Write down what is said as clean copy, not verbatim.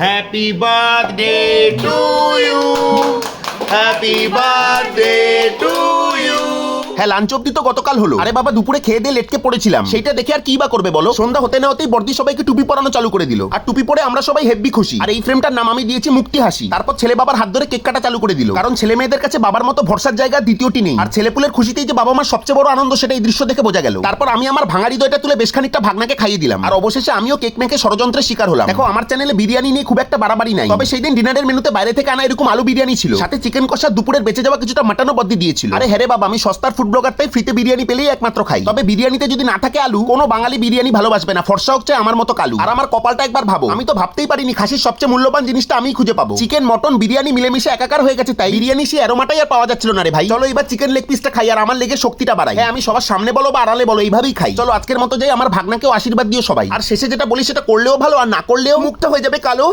Happy birthday to you. Happy birthday to you. হ্যাঁ, lunch অব্দি তো গতকাল হলো। আরে বাবা, দুপুরে খেয়ে দিয়ে লেটকে পড়েছিলাম, সেইটা দেখে আর কি বা করবে বলো। সন্ধ্যা হতে না হতেই বর্দি সবাইকে টুপি পরানো চালু করে দিল, আর টুপি পরে আমরা সবাই হেব্বি খুশি। আর এই ফ্রেমটার নাম আমি দিয়েছি মুক্তি হাসি। তারপর ছেলে বাবার হাত ধরে কেক কাটা চালু করে দিল, কারণ ছেলে মেয়েদের কাছে বাবার মতো ভরসার জায়গা দ্বিতীয়টি নেই। আর ছেলেপুলের খুশিতেই যে বাবা মার সবচেয়ে বড় আনন্দ, সেটা এই দৃশ্য দেখে বোঝা গেল। তারপর আমি আমার ভাঙাড়ি দইটা তুলে বেশ খানিকটা ভাগনাকে খাইয়ে দিলাম, আর অবশেষে আমিও কেক মেখে ষড়যন্ত্রের শিকার হলাম। দেখো, আমার চ্যানেলে বিরিয়ানি নিয়ে খুব একটা বাড়াবাড়ি নাই, তবে সেই দিন ডিনারের মেনুতে বাইরে থেকে আনা এরকম আলু বিরিয়ানি ছিল, সাথে চিকেন কষা, দুপুরের বেঁচে যাওয়া কিছুটা মাটনও বদ্দি দিয়েছিল। আরে হ্যাঁ রে বাবা, আমি সস্তার ফুড ব্লগার, তাই ফ্রিতে বিরিয়ানি পেলেই একমাত্র খাই। তবে বিরিয়ানিতে যদি না থাকে আলু, কোনো বাঙালি বিরিয়ানি ভালোবাসবে না, ফর্সা হচ্ছে আমার মতো কালু। আর আমার কপালটা একবার ভাবো, আমি তো ভাবতেই পারিনি খাসির সবচেয়ে মূল্যবান জিনিসটা আমিই খুঁজে পাবো। চিকেন, মটন, বিরিয়ানি মিলেমিশে একাকার হয়ে গেছে, তাই বিরিয়ানি সে অ্যারোমাটাই আর পাওয়া যাচ্ছিল না রে ভাই। চলো এবার চিকেন লেগ পিসটা খাই, আর আমার লেগে শক্তিটা বাড়াই। হ্যাঁ, আমি সবার সামনে বলো বা আড়ালে বলো, এইভাবেই খাই। চলো আজকের মতো যাই, আমার ভাগনাকেও আশীর্বাদ দিও সবাই। আর শেষে যেটা বলি সেটা করলেও ভালো, আর না করলেও মুখটা হয়ে যাবে কালো।